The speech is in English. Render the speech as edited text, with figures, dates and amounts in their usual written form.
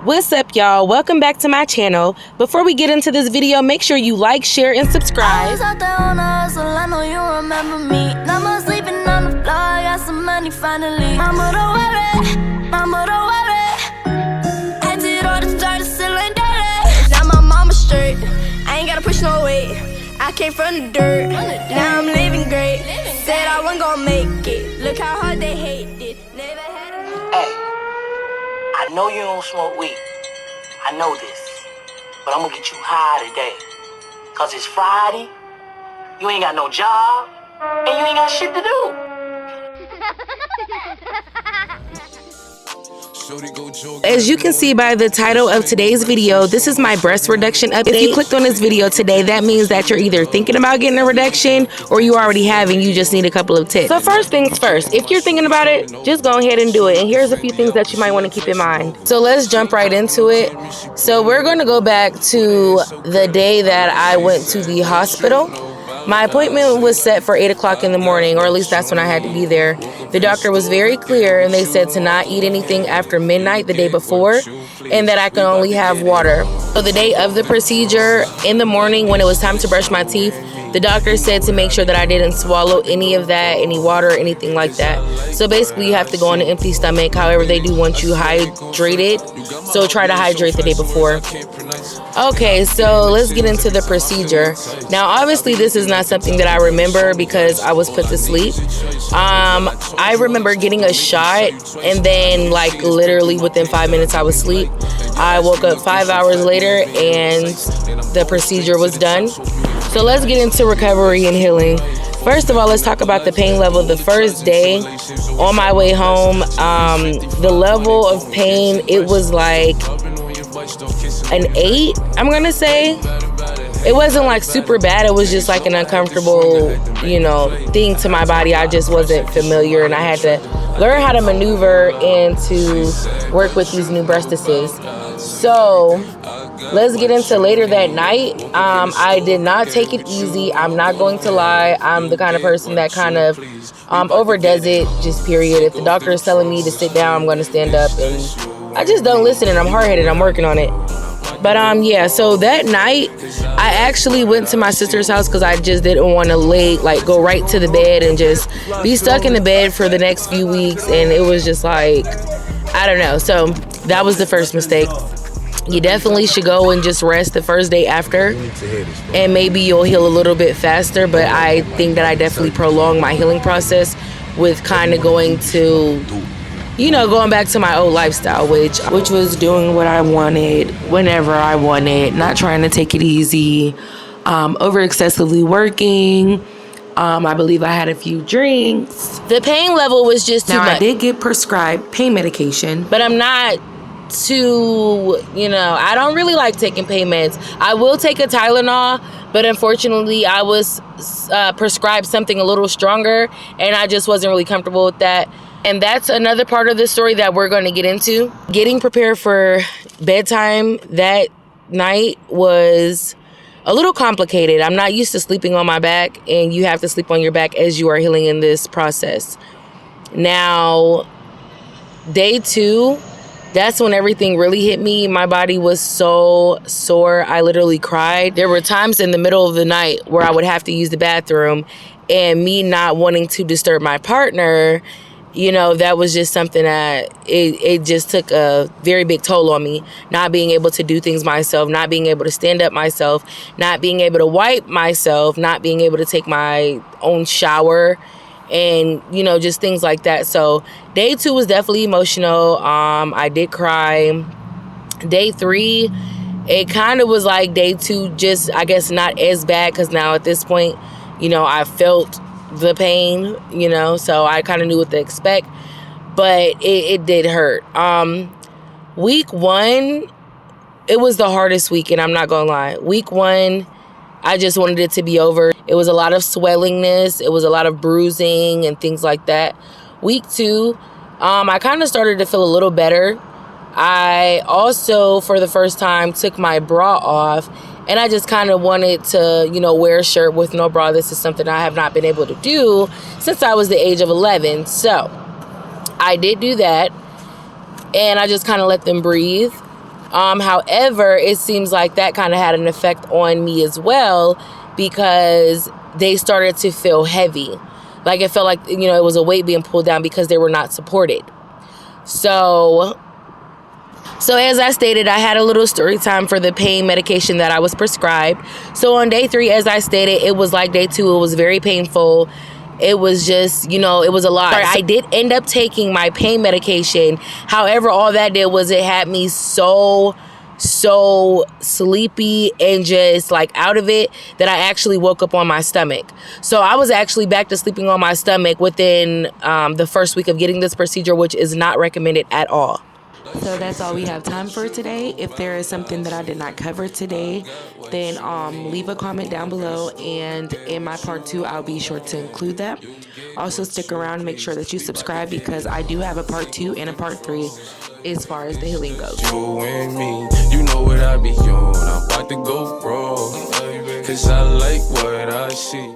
What's up, y'all? Welcome back to my channel. Before we get into this video, make sure you like, share, and subscribe. I was out there on the hustle, I know you remember me. Now I'm sleeping on the floor, got some money finally. Mama, don't worry, mama, don't worry. I did all the started selling dirty. Now my mama straight, I ain't gotta push no weight. I came from the dirt, now I'm living great. Said I wasn't gonna make it, look how hard they hate it. Never had a... Hey, I know you don't smoke weed. I know this. But I'm gonna get you high today. Cause it's Friday, you ain't got no job, and you ain't got shit to do. As you can see by the title of today's video, this is my breast reduction update. If you clicked on this video today, that means that you're either thinking about getting a reduction or you already have and you just need a couple of tips. So first things first, if you're thinking about it, just go ahead and do it. And here's a few things that you might want to keep in mind. So let's jump right into it. So we're going to go back to the day that I went to the hospital. My appointment was set for 8 o'clock in the morning, or at least that's when I had to be there. The doctor was very clear, and they said to not eat anything after midnight the day before, and that I could only have water. So the day of the procedure, in the morning when it was time to brush my teeth, the doctor said to make sure that I didn't swallow any of that, any water, anything like that. So basically you have to go on an empty stomach. However, they do want you hydrated, so try to hydrate the day before. Okay, so let's get into the procedure. Now, obviously, this is not something that I remember because I was put to sleep. I remember getting a shot, and then, like, literally within 5 minutes, I was asleep. I woke up 5 hours later, and the procedure was done. So let's get into recovery and healing. First of all, let's talk about the pain level. The first day on my way home, the level of pain, it was like an 8, I'm gonna say. It wasn't like super bad. It was just like an uncomfortable, thing to my body. I just wasn't familiar, and I had to learn how to maneuver and to work with these new breastises. So let's get into later that night. I did not take it easy. I'm not going to lie. I'm the kind of person that kind of overdoes it, just period. If the doctor is telling me to sit down, I'm going to stand up, and I just don't listen, and I'm hard-headed. I'm working on it. But yeah, so that night, I actually went to my sister's house because I just didn't want to go right to the bed and just be stuck in the bed for the next few weeks. And it was just like, I don't know. So that was the first mistake. You definitely should go and just rest the first day after, and maybe you'll heal a little bit faster. But I think that I definitely prolonged my healing process with kind of going back to my old lifestyle, which was doing what I wanted, whenever I wanted, not trying to take it easy, over excessively working. I believe I had a few drinks. The pain level was just too much. I did get prescribed pain medication, but I'm not too, I don't really like taking pain meds. I will take a Tylenol, but unfortunately I was prescribed something a little stronger, and I just wasn't really comfortable with that. And that's another part of the story that we're going to get into. Getting prepared for bedtime that night was a little complicated. I'm not used to sleeping on my back, and you have to sleep on your back as you are healing in this process. Now, day 2, that's when everything really hit me. My body was so sore. I literally cried. There were times in the middle of the night where I would have to use the bathroom, and me not wanting to disturb my partner, that was just something that it just took a very big toll on me. Not being able to do things myself, not being able to stand up myself, not being able to wipe myself, not being able to take my own shower, and, just things like that. So day 2 was definitely emotional. I did cry. Day 3, it kind of was like day 2, just, I guess, not as bad, because now at this point, I felt the pain, so I kind of knew what to expect, but it did hurt. Week 1, it was the hardest week, and I'm not gonna lie. Week 1, I just wanted it to be over. It was a lot of swellingness, it was a lot of bruising and things like that. Week 2, I kind of started to feel a little better. I also, for the first time, took my bra off, and I just kind of wanted to, wear a shirt with no bra. This is something I have not been able to do since I was the age of 11. So I did do that, and I just kind of let them breathe. However, it seems like that kind of had an effect on me as well, because they started to feel heavy. Like it felt like, you know, it was a weight being pulled down because they were not supported. So as I stated, I had a little story time for the pain medication that I was prescribed. So on day 3, as I stated, it was like day 2. It was very painful. It was just, you know, it was a lot. I did end up taking my pain medication. However, all that did was it had me so sleepy and just like out of it that I actually woke up on my stomach. So I was actually back to sleeping on my stomach within the first week of getting this procedure, which is not recommended at all. So that's all we have time for today. If there is something that I did not cover today, then leave a comment down below, and in my part 2 I'll be sure to include that. Also stick around and make sure that you subscribe, because I do have a part 2 and a part 3 as far as the healing goes. You and me, you know what I be on. I'm about to go wrong, 'cause I like what I see.